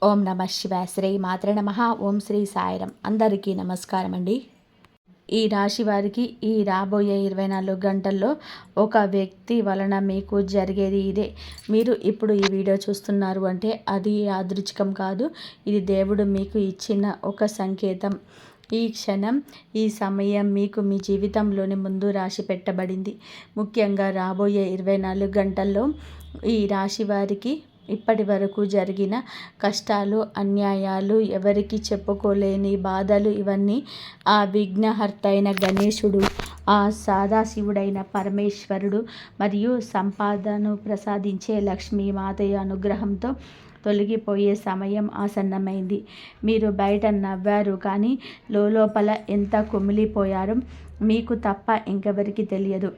ఓం నమ శివాయ. శ్రీ మాత్రే నమః. ఓం శ్రీ సాయిరం. అందరికీ నమస్కారం అండి. ఈ రాశి వారికి ఈ రాబోయే 24 గంటల్లో ఒక వ్యక్తి వలన మీకు జరిగేది ఇదే. మీరు ఇప్పుడు ఈ వీడియో చూస్తున్నారు అంటే అది యాదృచ్ఛికం కాదు. ఇది దేవుడు మీకు ఇచ్చిన ఒక సంకేతం. ఈ క్షణం, ఈ సమయం మీకు మీ జీవితంలోని ముందు రాసి పెట్టబడింది. ముఖ్యంగా రాబోయే 24 గంటల్లో ఈ రాశి వారికి ఇప్పటి వరకు జరిగిన కష్టాలు, అన్యాయాలు, ఎవరికి చెప్పుకోలేని బాధలు, ఇవన్నీ ఆ విఘ్నహర్త అయిన గణేశుడు, ఆ సదాశివుడైన పరమేశ్వరుడు మరియు సంపాదను ప్రసాదించే లక్ష్మీమాతయ్య అనుగ్రహంతో తొలగిపోయే సమయం ఆసన్నమైంది. మీరు బయట నవ్వారు కానీ లోపల ఎంత కుమిలిపోయారో మీకు తప్ప ఇంకెవరికి తెలియదు.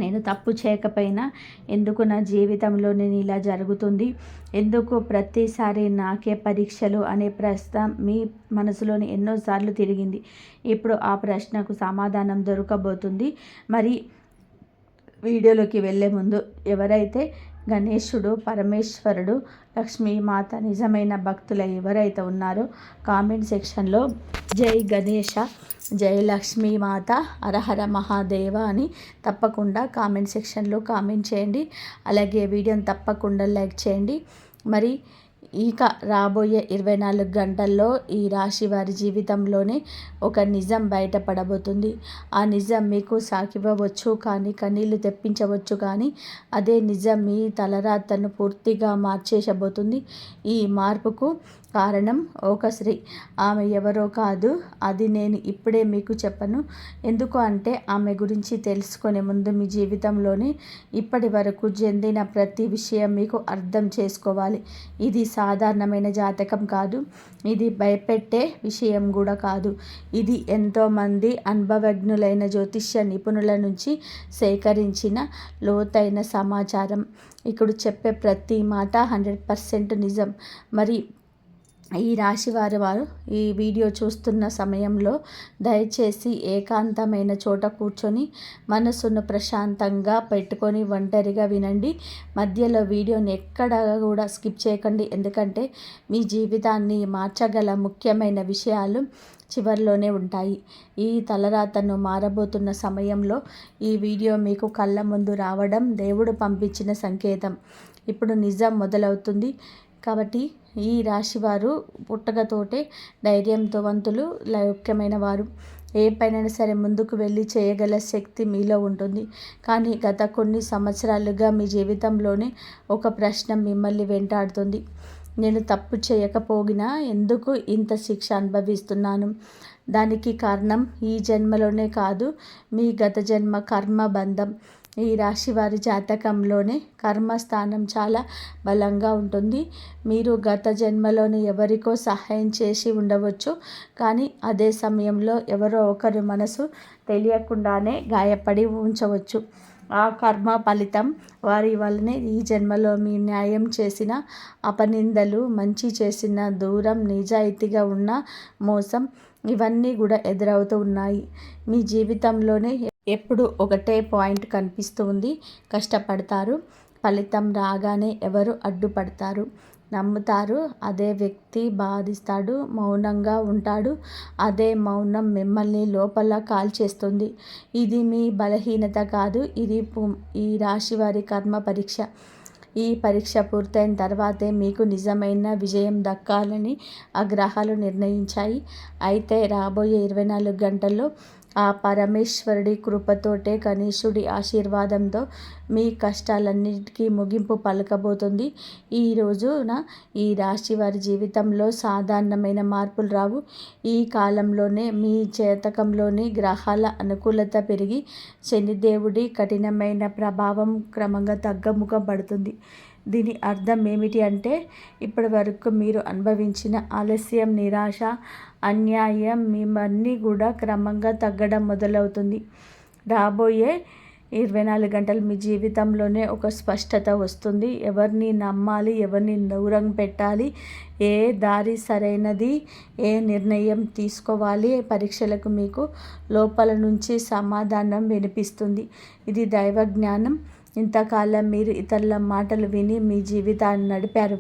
నేను తప్పు చేయకపోయినా ఎందుకు నా జీవితంలో నేను ఇలా జరుగుతుంది, ఎందుకు ప్రతిసారి నాకే పరీక్షలు అనే ప్రశ్న మీ మనసులోని ఎన్నోసార్లు తిరిగింది. ఇప్పుడు ఆ ప్రశ్నకు సమాధానం దొరకబోతుంది. మరి వీడియోలోకి వెళ్ళే ముందు ఎవరైతే గణేశుడు, పరమేశ్వరుడు, లక్ష్మీమాత నిజమైన భక్తులు ఎవరైతే ఉన్నారో కామెంట్ సెక్షన్లో జై గణేశ, జై లక్ష్మీమాత, హరహర మహాదేవ అని తప్పకుండా కామెంట్ సెక్షన్లో కామెంట్ చేయండి. అలాగే వీడియోని తప్పకుండా లైక్ చేయండి. మరి ఇక రాబోయే 24 గంటల్లో ఈ రాశి వారి జీవితంలోనే ఒక నిజం బయటపడబోతుంది. ఆ నిజం మీకు సాకివ్వవచ్చు కానీ, కన్నీళ్లు తెప్పించవచ్చు కానీ, అదే నిజం మీ తలరాతను పూర్తిగా మార్చేసబోతుంది. ఈ మార్పుకు కారణం ఒక స్త్రీ. ఆమె ఎవరో కాదు, అది నేను ఇప్పుడే మీకు చెప్పను. ఎందుకు అంటే ఆమె గురించి తెలుసుకునే ముందు మీ జీవితంలోనే ఇప్పటి వరకు చెందిన ప్రతి విషయం మీకు అర్థం చేసుకోవాలి. ఇది సాధారణమైన జాతకం కాదు, ఇది భయపెట్టే విషయం కూడా కాదు. ఇది ఎంతోమంది అనుభవజ్ఞులైన జ్యోతిష్య నిపుణుల నుంచి సేకరించిన లోతైన సమాచారం. ఇక్కడ చెప్పే ప్రతి మాట 100% నిజం. మరి ఈ రాశి వారు ఈ వీడియో చూస్తున్న సమయంలో దయచేసి ఏకాంతమైన చోట కూర్చొని మనసును ప్రశాంతంగా పెట్టుకొని ఒంటరిగా వినండి. మధ్యలో వీడియోని ఎక్కడ కూడా స్కిప్ చేయకండి. ఎందుకంటే మీ జీవితాన్ని మార్చగల ముఖ్యమైన విషయాలు చివరిలోనే ఉంటాయి. ఈ తలరాతను మారబోతున్న సమయంలో ఈ వీడియో మీకు కళ్ళ ముందు రావడం దేవుడు పంపించిన సంకేతం. ఇప్పుడు నిజం మొదలవుతుంది. కాబట్టి ఈ రాశివారు పుట్టకతోటే ధైర్యంతోవంతులు, ముఖ్యమైన వారు. ఏ పైనైనా సరే ముందుకు వెళ్ళి చేయగల శక్తి మీలో ఉంటుంది. కానీ గత కొన్ని సంవత్సరాలుగా మీ జీవితంలోనే ఒక ప్రశ్న మిమ్మల్ని వెంటాడుతుంది. నేను తప్పు చేయకపోగినా ఎందుకు ఇంత శిక్ష అనుభవిస్తున్నాను? దానికి కారణం ఈ జన్మలోనే కాదు, మీ గత జన్మ కర్మ బంధం. ఈ రాశి వారి జాతకంలోనే కర్మస్థానం చాలా బలంగా ఉంటుంది. మీరు గత జన్మలోని ఎవరికో సహాయం చేసి ఉండవచ్చు, కానీ అదే సమయంలో ఎవరో ఒకరి మనసు తెలియకుండానే గాయపడి ఉంచవచ్చు. ఆ కర్మ ఫలితం వారి వల్లనే ఈ జన్మలో మీ న్యాయం చేసిన అపనిందలు, మంచి చేసిన దూరం, నిజాయితీగా ఉన్న మోసం, ఇవన్నీ కూడా ఎదురవుతూ ఉన్నాయి. మీ జీవితంలోనే ఎప్పుడు ఒకటే పాయింట్ కనిపిస్తూ ఉంది. కష్టపడతారు, ఫలితం రాగానే ఎవరు అడ్డుపడతారు, నమ్ముతారు, అదే వ్యక్తి బాధిస్తాడు, మౌనంగా ఉంటాడు. అదే మౌనం మిమ్మల్ని లోపల కాల్చేస్తుంది. ఇది మీ బలహీనత కాదు, ఇది ఈ రాశి వారి కర్మ పరీక్ష. ఈ పరీక్ష పూర్తయిన తర్వాతే మీకు నిజమైన విజయం దక్కాలని ఆ గ్రహాలు నిర్ణయించాయి. అయితే రాబోయే 24 గంటల్లో ఆ పరమేశ్వరుడి కృపతోటే, గణేశుడి ఆశీర్వాదంతో మీ కష్టాలన్నిటికీ ముగింపు పలకబోతుంది. ఈ రోజున ఈ రాశి వారి జీవితంలో సాధారణమైన మార్పులు రావు. ఈ కాలంలోనే మీ జాతకంలోని గ్రహాల అనుకూలత పెరిగి శనిదేవుడి కఠినమైన ప్రభావం క్రమంగా తగ్గముఖం పడుతుంది. దీని అర్థం ఏమిటి అంటే ఇప్పటి వరకు మీరు అనుభవించిన ఆలస్యం, నిరాశ, అన్యాయం ఇవన్నీ కూడా క్రమంగా తగ్గడం మొదలవుతుంది. రాబోయే 24 గంటలు మీ జీవితంలోనే ఒక స్పష్టత వస్తుంది. ఎవరిని నమ్మాలి, ఎవరిని దూరం పెట్టాలి, ఏ దారి సరైనది, ఏ నిర్ణయం తీసుకోవాలి, పరీక్షలకు మీకు లోపల నుంచి సమాధానం వినిపిస్తుంది. ఇది దైవ జ్ఞానం. ఇంతకాలం మీరు ఇతరుల మాటలు విని మీ జీవితాన్ని నడిపారు.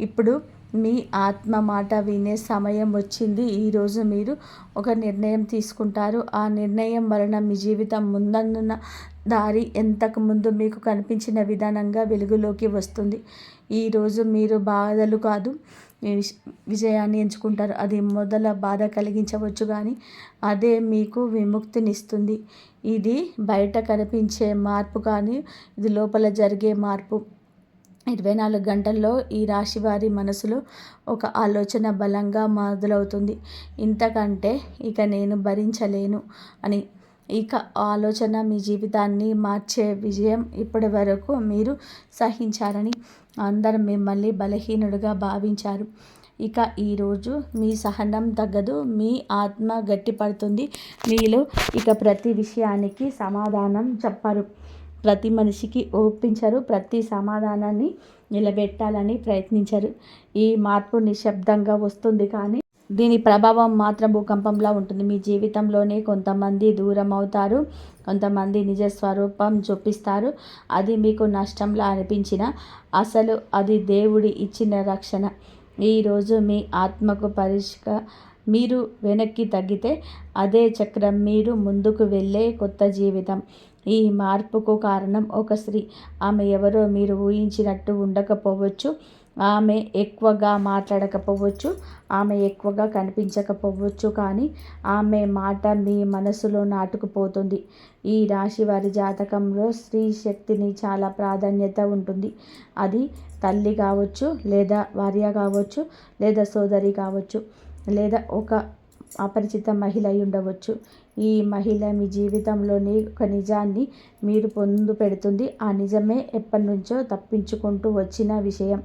ఇప్పుడు మీ ఆత్మ మాట వినే సమయం వచ్చింది. ఈరోజు మీరు ఒక నిర్ణయం తీసుకుంటారు. ఆ నిర్ణయం వలన మీ జీవితం ముందున్న దారి ఇంతకుముందు మీకు కనిపించిన విధానంగా వెలుగులోకి వస్తుంది. ఈరోజు మీరు బాధలు కాదు విజయాన్ని ఎంచుకుంటారు. అది మొదల బాధ కలిగించవచ్చు కానీ అదే మీకు విముక్తినిస్తుంది. ఇది బయట కనిపించే మార్పు కానీ ఇది లోపల జరిగే మార్పు. 24 గంటల్లో ఈ రాశి వారి మనసులో ఒక ఆలోచన బలంగా మొదలవుతుంది. ఇంతకంటే ఇక నేను భరించలేను అని. ఇక ఆలోచన మీ జీవితాన్ని మార్చే విజయం. ఇప్పటి వరకు మీరు సహించారని అందరూ మిమ్మల్ని బలహీనుడిగా భావించారు. ఇక ఈరోజు మీ సహనం తగ్గదు. మీ ఆత్మ గట్టిపడుతుంది. మీలో ఇక ప్రతి విషయానికి సమాధానం చెప్పరు. ప్రతి మనిషికి ఒప్పించరు. ప్రతి సమాధానాన్ని నిలబెట్టాలని ప్రయత్నించరు. ఈ మార్పు నిశ్శబ్దంగా వస్తుంది కానీ దీని ప్రభావం మాత్రం భూకంపంలా ఉంటుంది. మీ జీవితంలోనే కొంతమంది దూరం అవుతారు. కొంతమంది నిజ స్వరూపం చూపిస్తారు. అది మీకు నష్టంలా అనిపించిన అసలు అది దేవుడి ఇచ్చిన రక్షణ. ఈరోజు మీ ఆత్మకు మీరు వెనక్కి తగ్గితే అదే చక్రం మీరు ముందుకు వెళ్ళే కొత్త జీవితం. ఈ మార్పుకు కారణం ఒక స్త్రీ. ఆమె ఎవరో మీరు ఊహించినట్టు ఉండకపోవచ్చు. ఆమె ఎక్కువగా మాట్లాడకపోవచ్చు. ఆమె ఎక్కువగా కనిపించకపోవచ్చు. కానీ ఆమె మాట మీ మనసులో నాటుకుపోతుంది. ఈ రాశి వారి జాతకంలో స్త్రీ శక్తిని చాలా ప్రాధాన్యత ఉంటుంది. అది తల్లి కావచ్చు, లేదా భార్య కావచ్చు, లేదా సోదరి కావచ్చు, లేదా ఒక అపరిచిత మహిళ అయి ఉండవచ్చు. ఈ మహిళ మీ జీవితంలోని ఒక నిజాన్ని మీరు పొందు పెడుతుంది. ఆ నిజమే ఎప్పటి నుంచో తప్పించుకుంటూ వచ్చిన విషయం.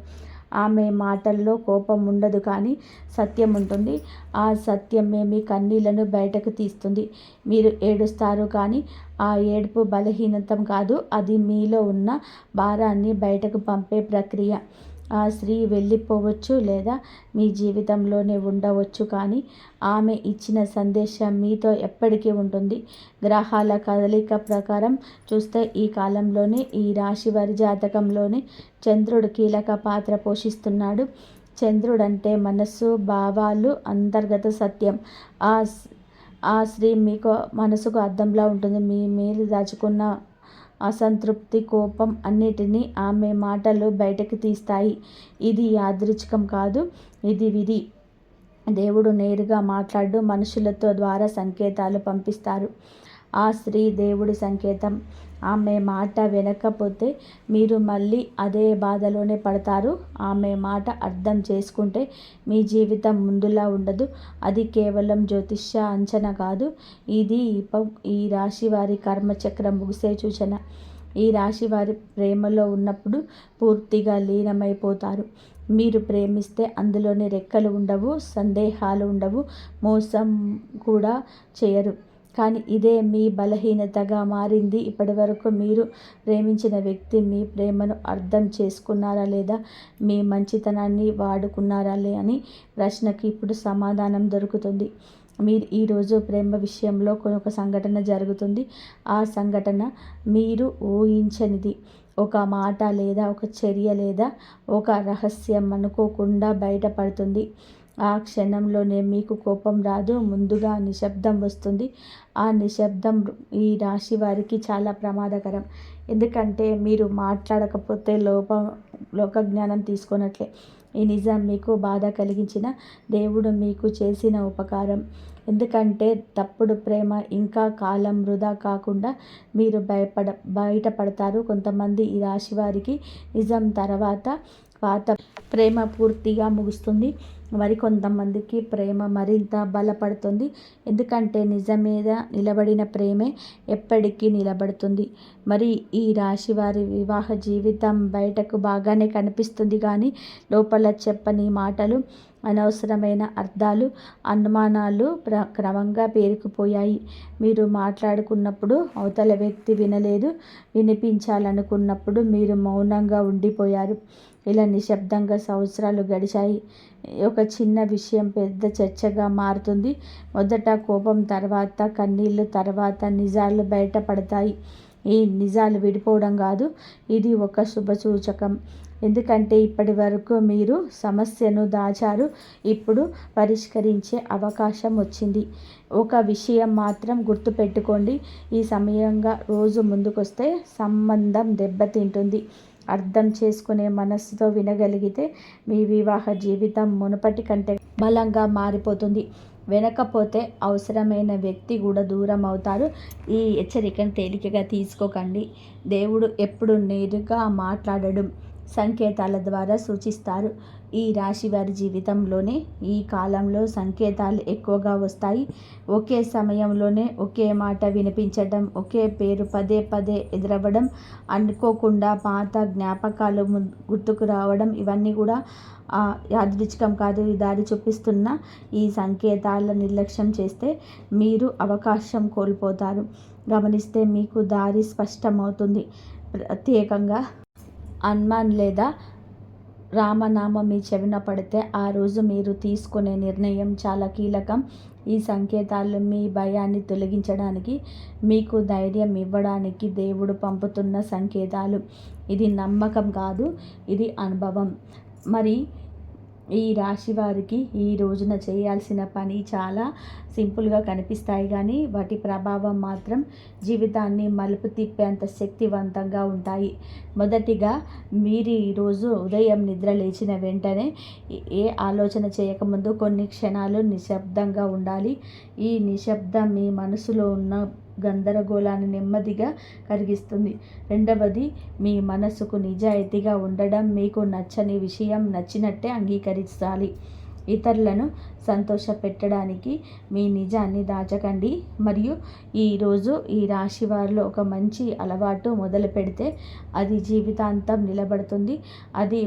ఆమె మాటల్లో కోపం ఉండదు కానీ సత్యం ఉంటుంది. ఆ సత్యమే మీ కన్నీళ్లను బయటకు తీస్తుంది. మీరు ఏడుస్తారు కానీ ఆ ఏడుపు బలహీనత కాదు. అది మీలో ఉన్న భారాన్ని బయటకు పంపే ప్రక్రియ. ఆ స్త్రీ వెళ్ళిపోవచ్చు లేదా మీ జీవితంలోనే ఉండవచ్చు కానీ ఆమె ఇచ్చిన సందేశం మీతో ఎప్పటికీ ఉంటుంది. గ్రహాల కదలిక ప్రకారం చూస్తే ఈ కాలంలోనే ఈ రాశి వారి జాతకంలోనే చంద్రుడు కీలక పాత్ర పోషిస్తున్నాడు. చంద్రుడంటే మనస్సు, భావాలు, అంతర్గత సత్యం. ఆ స్త్రీ మీకు మనసుకు అద్దంలా ఉంటుంది. మీ మేలు దాచుకున్న అసంతృప్తి, కోపం అన్నిటినీ ఆమె మాటలు బయటకు తీస్తాయి. ఇది యాదృచ్ఛికం కాదు, ఇది విధి. దేవుడు నేరుగా మాట్లాడు మనుషులతో ద్వారా సంకేతాలు పంపిస్తారు. ఆ స్త్రీ దేవుడి సంకేతం. ఆమె మాట వినకపోతే మీరు మళ్ళీ అదే బాధలోనే పడతారు. ఆమె మాట అర్థం చేసుకుంటే మీ జీవితం ముందులా ఉండదు. అది కేవలం జ్యోతిష్య అంచనా కాదు. ఇది ఈ రాశి వారి కర్మచక్రం ముగిసే సూచన. ఈ రాశి వారి ప్రేమలో ఉన్నప్పుడు పూర్తిగా లీనమైపోతారు. మీరు ప్రేమిస్తే అందులోని రెక్కలు ఉండవు, సందేహాలు ఉండవు, మోసం కూడా చేయరు. కానీ ఇదే మీ బలహీనతగా మారింది. ఇప్పటివరకు మీరు ప్రేమించిన వ్యక్తి మీ ప్రేమను అర్థం చేసుకున్నారా లేదా మీ మంచితనాన్ని వాడుకున్నారా అని ప్రశ్నకి ఇప్పుడు సమాధానం దొరుకుతుంది. మీరు ఈరోజు ప్రేమ విషయంలో ఒక సంఘటన జరుగుతుంది. ఆ సంఘటన మీరు ఊహించనిది. ఒక మాట లేదా ఒక చర్య లేదా ఒక రహస్యం అనుకోకుండా బయటపడుతుంది. ఆ క్షణంలోనే మీకు కోపం రాదు, ముందుగా నిశ్శబ్దం వస్తుంది. ఆ నిశ్శబ్దం ఈ రాశి వారికి చాలా ప్రమాదకరం. ఎందుకంటే మీరు మాట్లాడకపోతే లోకజ్ఞానం తీసుకున్నట్లే. ఈ నిజం మీకు బాధ కలిగించిన దేవుడు మీకు చేసిన ఉపకారం. ఎందుకంటే తప్పుడు ప్రేమ ఇంకా కాలం వృధా కాకుండా మీరు బయటపడతారు. కొంతమంది ఈ రాశి వారికి నిజం తర్వాత పాత ప్రేమ పూర్తిగా ముగుస్తుంది. మరికొంతమందికి ప్రేమ మరింత బలపడుతుంది. ఎందుకంటే నిజం మీద నిలబడిన ప్రేమే ఎప్పటికీ నిలబడుతుంది. మరి ఈ రాశి వారి వివాహ జీవితం బయటకు బాగానే కనిపిస్తుంది కానీ లోపల చెప్పని మాటలు, అనవసరమైన అర్థాలు, అనుమానాలు క్రమంగా పేరుకుపోయాయి. మీరు మాట్లాడుకున్నప్పుడు అవతల వ్యక్తి వినలేదు. వినిపించాలనుకున్నప్పుడు మీరు మౌనంగా ఉండిపోయారు. ఇలా నిశ్శబ్దంగా సంవత్సరాలు గడిచాయి. ఒక చిన్న విషయం పెద్ద చర్చగా మారుతుంది. మొదట కోపం, తర్వాత కన్నీళ్ళు, తర్వాత నిజాలు బయటపడతాయి. ఈ నిజాలు విడిపోవడం కాదు, ఇది ఒక శుభసూచకం. ఎందుకంటే ఇప్పటి వరకు మీరు సమస్యను దాచారు, ఇప్పుడు పరిష్కరించే అవకాశం వచ్చింది. ఒక విషయం మాత్రం గుర్తుపెట్టుకోండి, ఈ సమయంగా రోజు ముందుకొస్తే సంబంధం దెబ్బతింటుంది. అర్థం చేసుకునే మనస్సుతో వినగలిగితే మీ వివాహ జీవితం మునుపటి కంటే బలంగా మారిపోతుంది. వినకపోతే అవసరమైన వ్యక్తి కూడా దూరం అవుతారు. ఈ హెచ్చరికను తేలికగా తీసుకోకండి. దేవుడు ఎప్పుడు నేరుగా మాట్లాడడం, సంకేతాల ద్వారా సూచిస్తారు. ఈ రాశి వారి జీవితంలోనే ఈ కాలంలో సంకేతాలు ఎక్కువగా వస్తాయి. ఒకే సమయంలోనే ఒకే మాట వినిపించడం, ఒకే పేరు పదే పదే ఎదురవ్వడం, అనుకోకుండా పాత జ్ఞాపకాలు గుర్తుకు రావడం, ఇవన్నీ కూడా యాదృచ్ఛికం కాదు. ఈ దారి చూపిస్తున్న ఈ సంకేతాల నిర్లక్ష్యం చేస్తే మీరు అవకాశం కోల్పోతారు. గమనిస్తే మీకు దారి స్పష్టమవుతుంది. ప్రత్యేకంగా హనుమాన్ లేదా రామనామం మీ చెవిన పడితే ఆ రోజు మీరు తీసుకునే నిర్ణయం చాలా కీలకం. ఈ సంకేతాలు మీ భయాన్ని తొలగించడానికి, మీకు ధైర్యం ఇవ్వడానికి దేవుడు పంపుతున్న సంకేతాలు. ఇది నమ్మకం కాదు, ఇది అనుభవం. మరి ఈ రాశి వారికి ఈ రోజున చేయాల్సిన పని చాలా సింపుల్గా కనిపిస్తాయి, కానీ వాటి ప్రభావం మాత్రం జీవితాన్ని మలుపు తిప్పేంత శక్తివంతంగా ఉంటాయి. మొదటిగా మీరు ఈరోజు ఉదయం నిద్ర లేచిన వెంటనే ఏ ఆలోచన చేయకముందు కొన్ని క్షణాలు నిశ్శబ్దంగా ఉండాలి. ఈ నిశ్శబ్దం మీ మనసులో ఉన్న గందరగోళాన్ని నెమ్మదిగా కరిగిస్తుంది. రెండవది, మీ మనసుకు నిజాయితీగా ఉండడం. మీకు నచ్చని విషయం నచ్చినట్టే అంగీకరించాలి. ఇతరులను సంతోషపెట్టడానికి మీ నిజాన్ని దాచకండి. మరియు ఈరోజు ఈ రాశి వారిలో ఒక మంచి అలవాటు మొదలు పెడితే అది జీవితాంతం నిలబడుతుంది. అది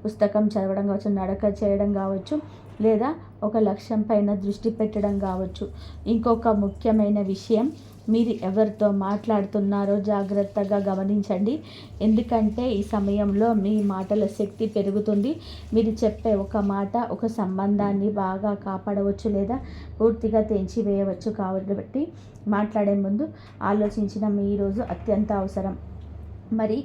పుస్తకం చదవడం కావచ్చు, నడక చేయడం కావచ్చు, లేదా ఒక లక్ష్యం పైన దృష్టి పెట్టడం కావచ్చు. ఇంకొక ముఖ్యమైన విషయం, మీరు ఎవరితో మాట్లాడుతున్నారో జాగ్రత్తగా గమనించండి. ఎందుకంటే ఈ సమయంలో మీ మాటల శక్తి పెరుగుతుంది. మీరు చెప్పే ఒక మాట ఒక సంబంధాన్ని బాగా కాపాడవచ్చు లేదా పూర్తిగా తెంచివేయవచ్చు. కాబట్టి మాట్లాడే ముందు ఆలోచించిన మీ రోజు అత్యంత అవసరం. మరి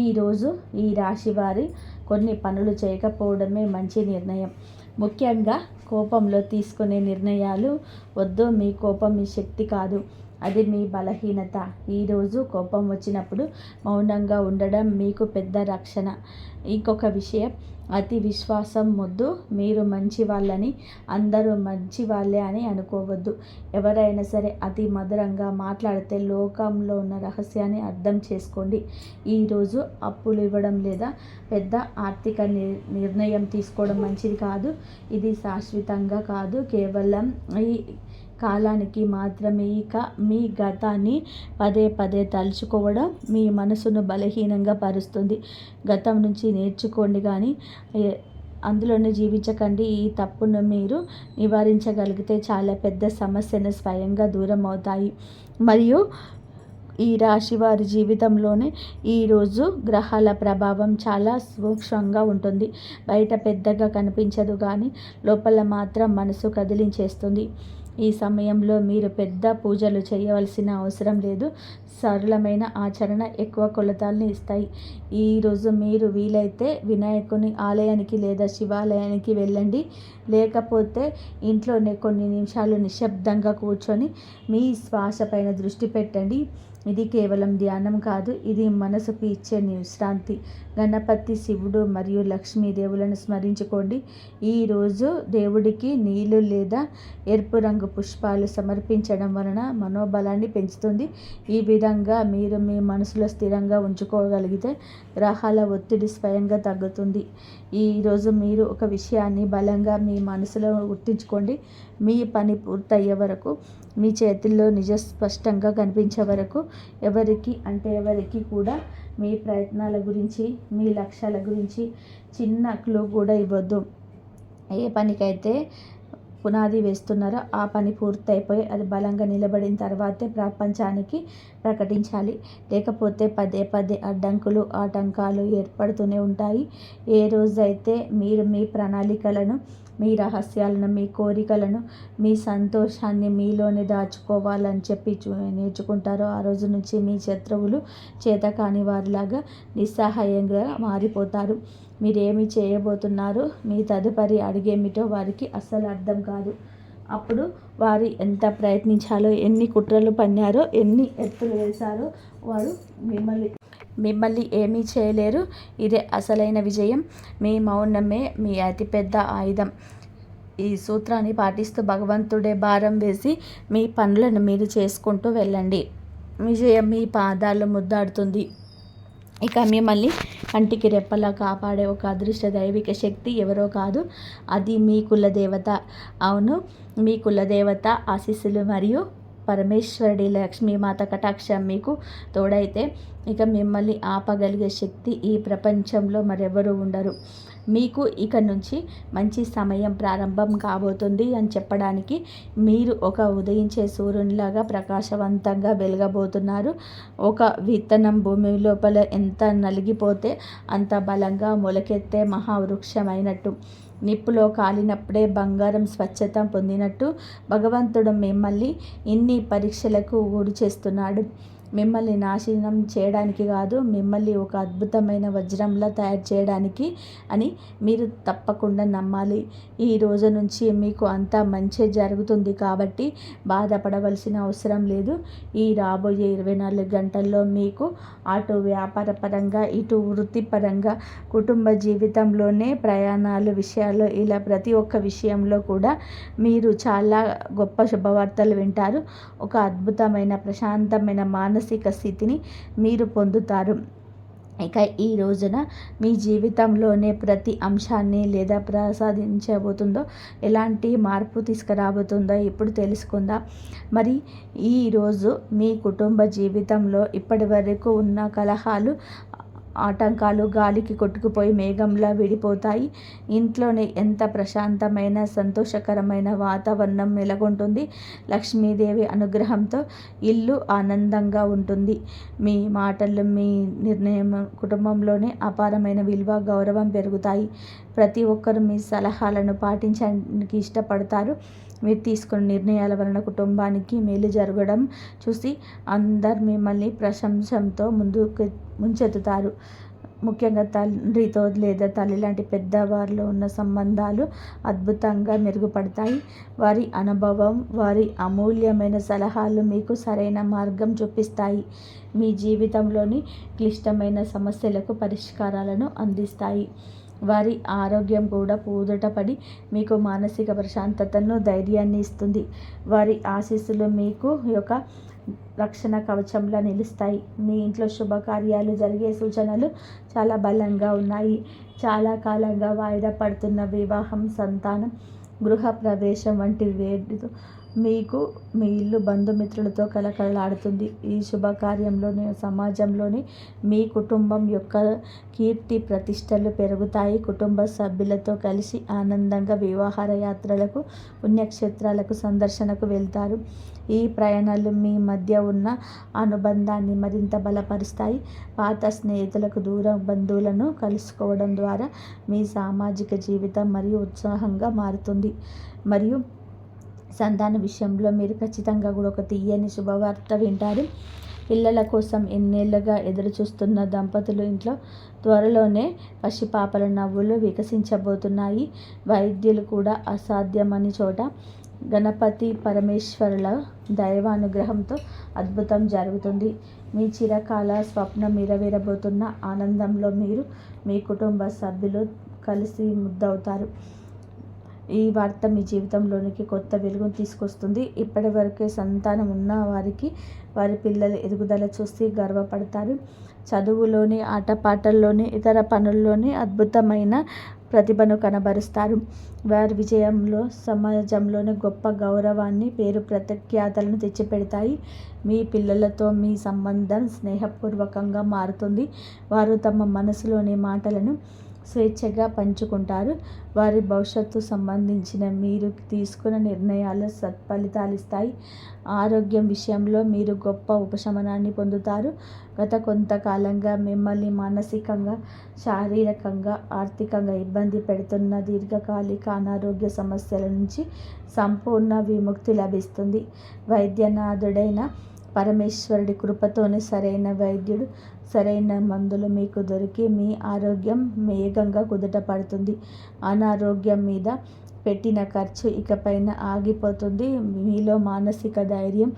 ఈరోజు ఈ రాశి వారి కొన్ని పనులు చేయకపోవడమే మంచి నిర్ణయం. ముఖ్యంగా కోపంలో తీసుకునే నిర్ణయాలు వద్దు. మీ కోపం మీ శక్తి కాదు, అది మీ బలహీనత. ఈరోజు కోపం వచ్చినప్పుడు మౌనంగా ఉండడం మీకు పెద్ద రక్షణ. ఇంకొక విషయం, అతి విశ్వాసం వద్దు. మీరు మంచి వాళ్ళని, అందరూ మంచి వాళ్ళే అని అనుకోవద్దు. ఎవరైనా సరే అతి మధురంగా మాట్లాడితే లోకంలో ఉన్న రహస్యాన్ని అర్థం చేసుకోండి. ఈరోజు అప్పులు ఇవ్వడం లేదా పెద్ద ఆర్థిక నిర్ణయం తీసుకోవడం మంచిది కాదు. ఇది శాశ్వతంగా కాదు, కేవలం ఈ కాలానికి మాత్రమే. ఇక మీ గతాన్ని పదే పదే తలుచుకోవడం మీ మనసును బలహీనంగా పరుస్తుంది. గతం నుంచి నేర్చుకోండి, కానీ అందులోనే జీవించకండి. ఈ తప్పును మీరు నివారించగలిగితే చాలా పెద్ద సమస్యను స్వయంగా దూరం అవుతాయి. మరియు ఈ రాశి వారి జీవితంలోనే ఈరోజు గ్రహాల ప్రభావం చాలా సూక్ష్మంగా ఉంటుంది. బయట పెద్దగా కనిపించదు, కానీ లోపల మాత్రం మనసు కదిలించేస్తుంది. ఈ సమయంలో మీరు పెద్ద పూజలు చేయవలసిన అవసరం లేదు. సరళమైన ఆచరణ ఎక్కువ ఫలితాలను ఇస్తాయి. ఈరోజు మీరు వీలైతే వినాయకుని ఆలయానికి లేదా శివాలయానికి వెళ్ళండి. లేకపోతే ఇంట్లోనే కొన్ని నిమిషాలు నిశ్శబ్దంగా కూర్చొని మీ శ్వాస పైన దృష్టి పెట్టండి. ఇది కేవలం ధ్యానం కాదు, ఇది మనసుకు ఇచ్చే విశ్రాంతి. గణపతి, శివుడు మరియు లక్ష్మీదేవులను స్మరించుకోండి. ఈరోజు దేవుడికి నీళ్ళు లేదా ఎరుపు రంగు పుష్పాలు సమర్పించడం వలన మనోబలాన్ని పెంచుతుంది. ఈ విధంగా మీరు మీ మనసులో స్థిరంగా ఉంచుకోగలిగితే గ్రహాల ఒత్తిడి స్వయంగా తగ్గుతుంది. ఈరోజు మీరు ఒక విషయాన్ని బలంగా మీ మనసులో గుర్తుంచుకోండి. మీ పని పూర్తయ్యే వరకు, మీ చేతుల్లో నిజం స్పష్టంగా కనిపించే వరకు ఎవరికి కూడా మీ ప్రయత్నాల గురించి, మీ లక్ష్యాల గురించి చిన్న క్లూ కూడా ఇవ్వద్దు. ఏ పనికైతే పునాది వేస్తున్నారో ఆ పని పూర్తయిపోయి అది బలంగా నిలబడిన తర్వాతే ప్రపంచానికి ప్రకటించాలి. లేకపోతే పదే పదే అడ్డంకులు ఆటంకాలు ఏర్పడుతూనే ఉంటాయి. ఏ రోజైతే మీరు మీ ప్రణాళికలను, మీ రహస్యాలను, మీ కోరికలను, మీ సంతోషాన్ని మీలోనే దాచుకోవాలని చెప్పి నేర్చుకుంటారో ఆ రోజు నుంచి మీ శత్రువులు చేతకాని వారిలాగా నిస్సహాయంగా మారిపోతారు. మీరేమి చేయబోతున్నారో, మీ తదుపరి అడుగేమిటో వారికి అస్సలు అర్థం కాదు. అప్పుడు వారు ఎంత ప్రయత్నించాలో, ఎన్ని కుట్రలు పన్నారో, ఎన్ని ఎత్తులు వేశారో వారు మిమ్మల్ని ఏమీ చేయలేరు. ఇదే అసలైన విజయం. మీ మౌనమే మీ అతిపెద్ద ఆయుధం. ఈ సూత్రాన్ని పాటిస్తూ భగవంతుడే భారం వేసి మీ పనులను మీరు చేసుకుంటూ వెళ్ళండి. విజయం మీ పాదాలు ముద్దాడుతుంది. ఇక మిమ్మల్ని కంటికి రెప్పలా కాపాడే ఒక అదృష్ట దైవిక శక్తి ఎవరో కాదు, అది మీ కులదేవత. అవును, మీ కులదేవత ఆశీస్సులు మరియు పరమేశ్వరుడి లక్ష్మీమాత కటాక్షం మీకు తోడైతే ఇక మిమ్మల్ని ఆపగలిగే శక్తి ఈ ప్రపంచంలో మరెవరూ ఉండరు. మీకు ఇక నుంచి మంచి సమయం ప్రారంభం కాబోతుంది అని చెప్పడానికి మీరు ఒక ఉదయించే సూర్యునిలాగా ప్రకాశవంతంగా వెలగబోతున్నారు. ఒక విత్తనం భూమి లోపల ఎంత నలిగిపోతే అంత బలంగా మొలకెత్తే మహావృక్షమైనట్టు, నిప్పులో కాలినప్పుడే బంగారం స్వచ్ఛత పొందినట్టు భగవంతుడు మిమ్మల్ని ఇన్ని పరీక్షలకు గురి చేస్తున్నాడు. మిమ్మల్ని నాశనం చేయడానికి కాదు, మిమ్మల్ని ఒక అద్భుతమైన వజ్రంలా తయారు చేయడానికి అని మీరు తప్పకుండా నమ్మాలి. ఈ రోజు నుంచి మీకు అంతా మంచి జరుగుతుంది కాబట్టి బాధపడవలసిన అవసరం లేదు. ఈ రాబోయే 24 గంటల్లో మీకు అటు వ్యాపారపరంగా, ఇటు వృత్తిపరంగా, కుటుంబ జీవితంలోనే, ప్రయాణాలు విషయాల్లో, ఇలా ప్రతి ఒక్క విషయంలో కూడా మీరు చాలా గొప్ప శుభవార్తలు వింటారు. ఒక అద్భుతమైన ప్రశాంతమైన మానసిక స్థితిని మీరు పొందుతారు. ఇక ఈ రోజున మీ జీవితంలోనే ప్రతి అంశాన్ని లేదా ప్రసాదించబోతుందో, ఎలాంటి మార్పు తీసుకురాబోతుందో ఇప్పుడు తెలుసుకుందాం. మరి ఈరోజు మీ కుటుంబ జీవితంలో ఇప్పటి వరకు ఉన్న కలహాలు, ఆటంకాలు గాలికి కొట్టుకుపోయి మేఘంలా విడిపోతాయి. ఇంట్లోనే ఎంత ప్రశాంతమైన సంతోషకరమైన వాతావరణం నెలకొంటుంది. లక్ష్మీదేవి అనుగ్రహంతో ఇల్లు ఆనందంగా ఉంటుంది. మీ మాటలు, మీ నిర్ణయం కుటుంబంలోనే అపారమైన విలువ, గౌరవం పెరుగుతాయి. ప్రతి ఒక్కరూ మీ సలహాలను పాటించడానికి ఇష్టపడతారు. మీరు తీసుకున్న నిర్ణయాల వలన కుటుంబానికి మేలు జరగడం చూసి అందరు మిమ్మల్ని ప్రశంసంతో ముంచెత్తుతారు. ముఖ్యంగా తండ్రితో లేదా తల్లి లాంటి పెద్దవారిలో ఉన్న సంబంధాలు అద్భుతంగా మెరుగుపడతాయి. వారి అనుభవం, వారి అమూల్యమైన సలహాలు మీకు సరైన మార్గం చూపిస్తాయి. మీ జీవితంలోని క్లిష్టమైన సమస్యలకు పరిష్కారాలను అందిస్తాయి. వారి ఆరోగ్యం కూడా పూదుటపడి మీకు మానసిక ప్రశాంతతను, ధైర్యాన్ని ఇస్తుంది. వారి ఆశీస్సులు మీకు యొక్క రక్షణ కవచంలా నిలుస్తాయి. మీ ఇంట్లో శుభకార్యాలు జరిగే సూచనలు చాలా బలంగా ఉన్నాయి. చాలా కాలంగా వాయిదా పడుతున్న వివాహం, సంతానం, గృహ ప్రవేశం వంటి వేడుతో మీకు మీ ఇల్లు బంధుమిత్రులతో కలకలలాడుతుంది. ఈ శుభకార్యంలోని సమాజంలోని మీ కుటుంబం యొక్క కీర్తి ప్రతిష్టలు పెరుగుతాయి. కుటుంబ సభ్యులతో కలిసి ఆనందంగా వివాహ యాత్రలకు, పుణ్యక్షేత్రాలకు సందర్శనకు వెళ్తారు. ఈ ప్రయాణాలు మీ మధ్య ఉన్న అనుబంధాన్ని మరింత బలపరుస్తాయి. పాత స్నేహితులకు, దూర బంధువులను కలుసుకోవడం ద్వారా మీ సామాజిక జీవితం మరియు ఉత్సాహంగా మారుతుంది. మరియు సంతాన విషయంలో మీరు ఖచ్చితంగా కూడా ఒక తీయని శుభవార్త వింటారు. పిల్లల కోసం ఎన్నేళ్లుగా ఎదురు చూస్తున్న దంపతులు ఇంట్లో త్వరలోనే పసిపాపల నవ్వులు వికసించబోతున్నాయి. వైద్యులు కూడా అసాధ్యమని చోట గణపతి పరమేశ్వరుల దైవానుగ్రహంతో అద్భుతం జరుగుతుంది. మీ చిరకాల స్వప్నం నెరవేరబోతున్న ఆనందంలో మీరు, మీ కుటుంబ సభ్యులు కలిసి ముద్దవుతారు. ఈ వార్త మీ జీవితంలోనికి కొత్త వెలుగును తీసుకొస్తుంది. ఇప్పటి వరకే సంతానం ఉన్న వారికి వారి పిల్లల ఎదుగుదల చూసి గర్వపడతారు. చదువులోని, ఆటపాటల్లోని, ఇతర పనుల్లోని అద్భుతమైన ప్రతిభను కనబరుస్తారు. వారి విజయంలో సమాజంలోని గొప్ప గౌరవాన్ని, పేరు ప్రఖ్యాతలను తెచ్చిపెడతాయి. మీ పిల్లలతో మీ సంబంధం స్నేహపూర్వకంగా మారుతుంది. వారు తమ మనసులోని మాటలను స్వేచ్ఛగా పంచుకుంటారు. వారి భవిష్యత్తు సంబంధించిన మీరు తీసుకున్న నిర్ణయాలు సత్ఫలితాలిస్తాయి. ఆరోగ్యం విషయంలో మీరు గొప్ప ఉపశమనాన్ని పొందుతారు. గత కొంతకాలంగా మిమ్మల్ని మానసికంగా, శారీరకంగా, ఆర్థికంగా ఇబ్బంది పెడుతున్న దీర్ఘకాలిక అనారోగ్య సమస్యల నుంచి సంపూర్ణ విముక్తి లభిస్తుంది. వైద్యనాథుడైన పరమేశ్వరుడి కృపతోనే సరైన వైద్యుడు, సరైన మందులు మీకు దొరికి మీ ఆరోగ్యం వేగంగా కుదుట పడుతుంది. అనారోగ్యం మీద పెట్టిన ఖర్చు ఇకపైన ఆగిపోతుంది. మీలో మానసిక ధైర్యం,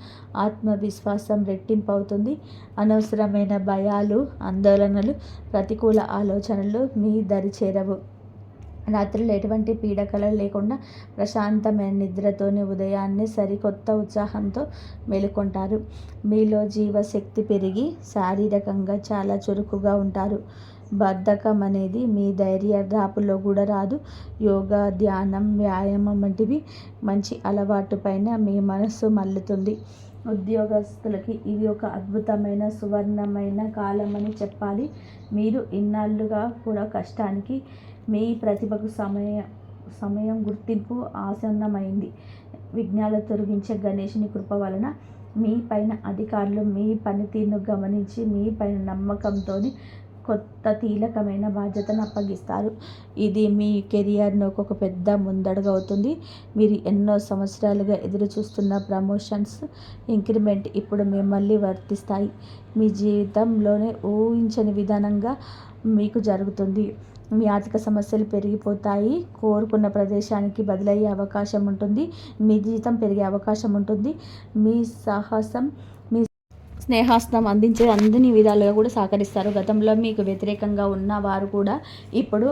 ఆత్మవిశ్వాసం రెట్టింపవుతుంది. అనవసరమైన భయాలు, ఆందోళనలు, ప్రతికూల ఆలోచనలు మీ దరి చేరవు. రాత్రులు ఎటువంటి పీడకలలు లేకుండా ప్రశాంతమైన నిద్రతోనే ఉదయాన్నే సరికొత్త ఉత్సాహంతో మేలుకొంటారు. మీలో జీవశక్తి పెరిగి శారీరకంగా చాలా చురుకుగా ఉంటారు. బద్ధకం అనేది మీ ధైర్య డ్రాపులో కూడా రాదు. యోగా, ధ్యానం, వ్యాయామం వంటివి మంచి అలవాటు పైన మీ మనస్సు మల్లుతుంది. ఉద్యోగస్తులకి ఇది ఒక అద్భుతమైన సువర్ణమైన కాలం అని చెప్పాలి. మీరు ఇన్నాళ్ళుగా కూడా కష్టానికి మీ ప్రతిభకు సమయం గుర్తింపు ఆసన్నమైంది. విఘ్నాలు తొలగించే గణేశుని కృప వలన మీ పైన అధికారులు మీ పనితీరును గమనించి మీ పైన నమ్మకంతో కొత్త కీలకమైన బాధ్యతను అప్పగిస్తారు. ఇది మీ కెరియర్ను ఒక పెద్ద ముందడుగు అవుతుంది. మీరు ఎన్నో సంవత్సరాలుగా ఎదురు చూస్తున్న ప్రమోషన్స్, ఇంక్రిమెంట్ ఇప్పుడు మిమ్మల్ని వర్తిస్తాయి. మీ జీవితంలోనే ఊహించని విధానంగా మీకు జరుగుతుంది. మీ ఆర్థిక సమస్యలు పెరిగిపోతాయి. కోరుకున్న ప్రదేశానికి బదిలయ్యే అవకాశం ఉంటుంది. మీ జీతం పెరిగే అవకాశం ఉంటుంది. మీ సాహసం, మీ స్నేహాస్తం అందించే అన్ని విధాలుగా కూడా సహకరిస్తారు. గతంలో మీకు వ్యతిరేకంగా ఉన్న వారు కూడా ఇప్పుడు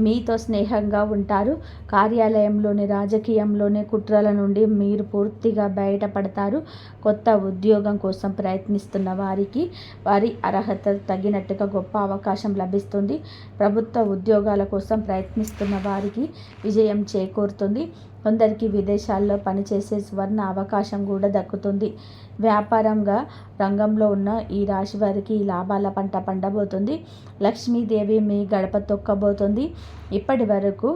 మీతో స్నేహంగా ఉంటారు. కార్యాలయంలోని, రాజకీయంలోని కుట్రల నుండి మీరు పూర్తిగా బయటపడతారు. కొత్త ఉద్యోగం కోసం ప్రయత్నిస్తున్న వారికి వారి అర్హత తగినట్టుగా గొప్ప అవకాశం లభిస్తుంది. ప్రభుత్వ ఉద్యోగాల కోసం ప్రయత్నిస్తున్న వారికి విజయం చేకూరుతుంది. కొందరికి విదేశాల్లో పనిచేసే సువర్ణ అవకాశం కూడా దక్కుతుంది. వ్యాపారంగా రంగంలో ఉన్న ఈ రాశి వారికి లాభాల పంట పండబోతుంది. లక్ష్మీదేవి మీ గడప తొక్కబోతుంది. ఇప్పటి వరకు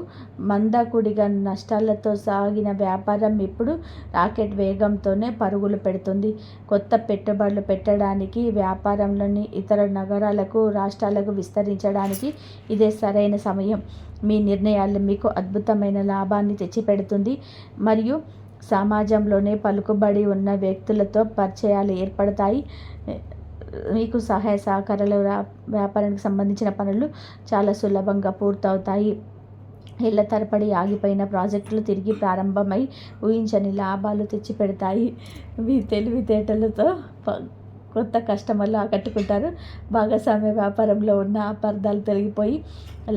మందకుడిగా నష్టాలతో సాగిన వ్యాపారం ఇప్పుడు రాకెట్ వేగంతోనే పరుగులు పెడుతుంది. కొత్త పెట్టుబడులు పెట్టడానికి, వ్యాపారంలోని ఇతర నగరాలకు, రాష్ట్రాలకు విస్తరించడానికి ఇదే సరైన సమయం. మీ నిర్ణయాలు మీకు అద్భుతమైన లాభాన్ని తెచ్చిపెడుతుంది. మరియు సమాజంలోనే పలుకుబడి ఉన్న వ్యక్తులతో పరిచయాలు ఏర్పడతాయి. మీకు సహాయ సహకారాలు, వ్యాపారానికి సంబంధించిన పనులు చాలా సులభంగా పూర్తవుతాయి. ఏళ్ల తరబడి ఆగిపోయిన ప్రాజెక్టులు తిరిగి ప్రారంభమై ఊహించని లాభాలు తెచ్చిపెడతాయి. మీ తెలివితేటలతో కొత్త కస్టమర్లు ఆకట్టుకుంటారు. భాగస్వామ్య వ్యాపారంలో ఉన్న అపార్థాలు తొలగిపోయి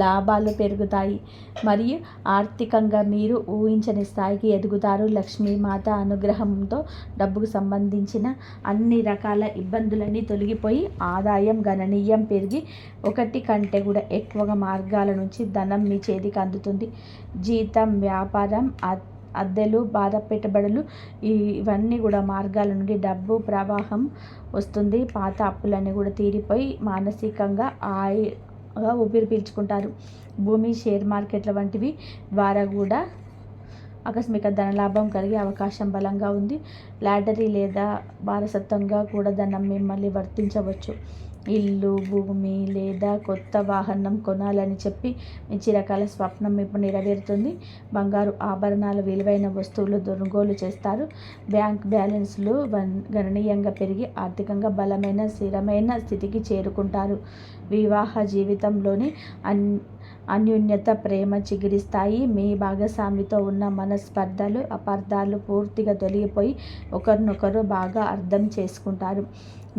లాభాలు పెరుగుతాయి. మరియు ఆర్థికంగా మీరు ఊహించని స్థాయికి ఎదుగుతారు. లక్ష్మీమాత అనుగ్రహంతో డబ్బుకు సంబంధించిన అన్ని రకాల ఇబ్బందులన్నీ తొలగిపోయి ఆదాయం గణనీయం పెరిగి ఒకటి కంటే కూడా ఎక్కువగా మార్గాల నుంచి ధనం మీ చేతికి అందుతుంది. జీతం, వ్యాపారం, అద్దెలు, బాధ పెట్టుబడులు ఇవన్నీ కూడా మార్గాల నుండి డబ్బు ప్రవాహం వస్తుంది. పాత అప్పులన్నీ కూడా తీరిపోయి మానసికంగా హాయిగా ఊపిరి పీల్చుకుంటారు. భూమి, షేర్ మార్కెట్ల వంటివి ద్వారా కూడా ఆకస్మిక ధనలాభం కలిగే అవకాశం బలంగా ఉంది. లాటరీ లేదా వారసత్వంగా కూడా ధనం మిమ్మల్ని వర్తించవచ్చు. ఇల్లు, భూమి లేదా కొత్త వాహనం కొనాలని చెప్పి మీ చిరకాల స్వప్నం ఇప్పుడు నెరవేరుతుంది. బంగారు ఆభరణాలు, విలువైన వస్తువులు కొనుగోలు చేస్తారు. బ్యాంక్ బ్యాలెన్స్లు గణనీయంగా పెరిగి ఆర్థికంగా బలమైన, స్థిరమైన స్థితికి చేరుకుంటారు. వివాహ జీవితంలోని అన్యోన్యత, ప్రేమ చిగురిస్తాయి. మీ భాగస్వామితో ఉన్న మనస్పర్ధలు, అపార్థాలు పూర్తిగా తొలగిపోయి ఒకరినొకరు బాగా అర్థం చేసుకుంటారు.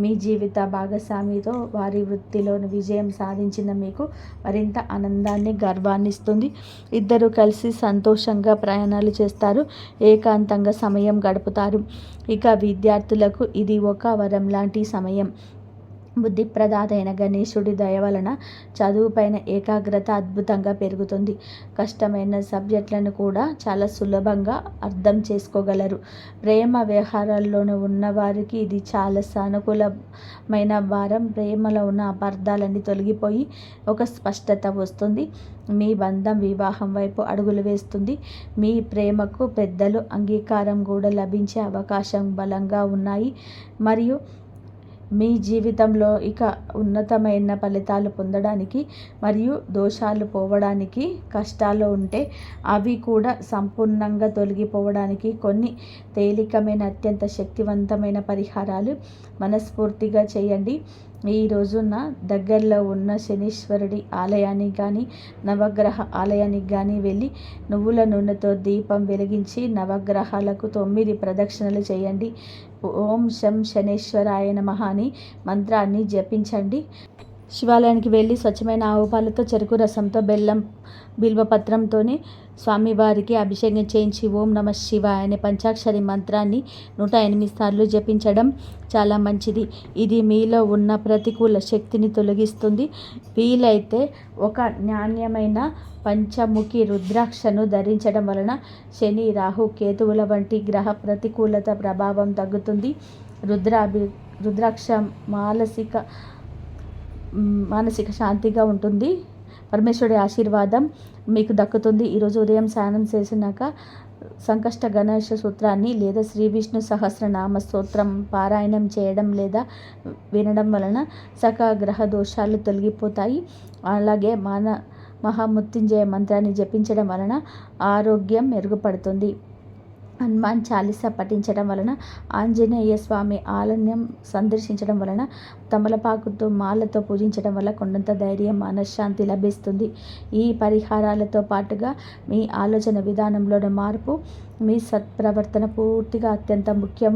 మీ జీవిత భాగస్వామితో వారి వృత్తిలో విజయం సాధించిన మీకు మరింత ఆనందాన్ని, గర్వాన్ని ఇస్తుంది. ఇద్దరు కలిసి సంతోషంగా ప్రయాణాలు చేస్తారు. ఏకాంతంగా సమయం గడుపుతారు. ఇక విద్యార్థులకు ఇది ఒక వరం లాంటి సమయం. బుద్ధి ప్రదాత అయిన గణేశుడి దయ వలన చదువుపైన ఏకాగ్రత అద్భుతంగా పెరుగుతుంది. కష్టమైన సబ్జెక్టులను కూడా చాలా సులభంగా అర్థం చేసుకోగలరు. ప్రేమ వ్యవహారాల్లోనూ ఉన్నవారికి ఇది చాలా సానుకూలమైన వారం. ప్రేమలో ఉన్న అపార్థాలన్నీ తొలగిపోయి ఒక స్పష్టత వస్తుంది. మీ బంధం వివాహం వైపు అడుగులు వేస్తుంది. మీ ప్రేమకు పెద్దలు అంగీకారం కూడా లభించే అవకాశం బలంగా ఉన్నాయి. మరియు మీ జీవితంలో ఇక ఉన్నతమైన ఫలితాలు పొందడానికి మరియు దోషాలు పోవడానికి, కష్టాలు ఉంటే అవి కూడా సంపూర్ణంగా తొలగిపోవడానికి కొన్ని తేలికమైన అత్యంత శక్తివంతమైన పరిహారాలు మనస్ఫూర్తిగా చేయండి. ఈ రోజున దగ్గరలో ఉన్న శనీశ్వరుడి ఆలయానికి కానీ, నవగ్రహ ఆలయానికి కానీ వెళ్ళి నువ్వుల నూనెతో దీపం వెలిగించి నవగ్రహాలకు 9 ప్రదక్షిణలు చేయండి. ఓం శం శనేశ్వరాయ నమః అని మంత్రాన్ని జపించండి. శివాలయానికి వెళ్ళి స్వచ్ఛమైన ఆవు పాలతో, చెరుకు రసంతో, బెల్లం, బిల్వపత్రంతో స్వామివారికి అభిషేకం చేయించి ఓం నమః శివాయ అనే పంచాక్షరి మంత్రాన్ని 108 సార్లు జపించడం చాలా మంచిది. ఇది మీలో ఉన్న ప్రతికూల శక్తిని తొలగిస్తుంది. వీలైతే ఒక నాణ్యమైన పంచముఖి రుద్రాక్షను ధరించడం వలన శని, రాహు, కేతువుల వంటి గ్రహ ప్రతికూలత ప్రభావం తగ్గుతుంది. రుద్రాక్ష మానసిక శాంతిగా ఉంటుంది. పరమేశ్వరుడి ఆశీర్వాదం మీకు దక్కుతుంది. ఈరోజు ఉదయం స్నానం చేసినాక సంకష్ట గణేశ సూత్రాన్ని లేదా శ్రీ విష్ణు సహస్రనామ స్తోత్రం పారాయణం చేయడం లేదా వినడం వలన సకల గ్రహ దోషాలు తొలగిపోతాయి. అలాగే మహామృత్యుంజయ మంత్రాన్ని జపించడం వలన ఆరోగ్యం మెరుగుపడుతుంది. హనుమాన్ చాలీసా పఠించడం వలన, ఆంజనేయ స్వామి ఆలయం సందర్శించడం వలన, తమలపాకుతో మాలతో పూజించడం వల్ల కొండంత ధైర్యం, మనశ్శాంతి లభిస్తుంది. ఈ పరిహారాలతో పాటుగా మీ ఆలోచన విధానంలోని మార్పు, మీ సత్ప్రవర్తన పూర్తిగా అత్యంత ముఖ్యం.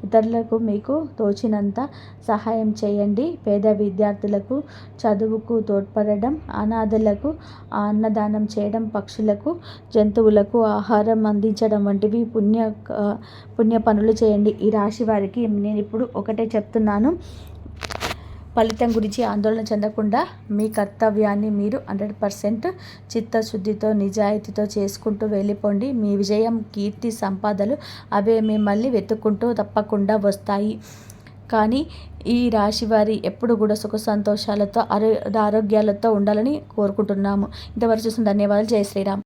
ఇతరులకు మీకు తోచినంత సహాయం చేయండి. పేద విద్యార్థులకు చదువుకు తోడ్పడడం, అనాథలకు అన్నదానం చేయడం, పక్షులకు, జంతువులకు ఆహారం అందించడం వంటివి పుణ్య పనులు చేయండి. ఈ రాశి వారికి నేను ఇప్పుడు ఒకటే చెప్తున్నాను. ఫలితం గురించి ఆందోళన చెందకుండా మీ కర్తవ్యాన్ని మీరు 100% చిత్తశుద్ధితో, నిజాయితీతో చేసుకుంటూ వెళ్ళిపోండి. మీ విజయం, కీర్తి, సంపాదనలు అవే మిమ్మల్ని వెతుక్కుంటూ తప్పకుండా వస్తాయి. కానీ ఈ రాశి వారి ఎప్పుడు కూడా సుఖ సంతోషాలతో, ఆరోగ్యాలతో ఉండాలని కోరుకుంటున్నాము. ఇంతవరకు చూసిన ధన్యవాదాలు. జై శ్రీరామ్.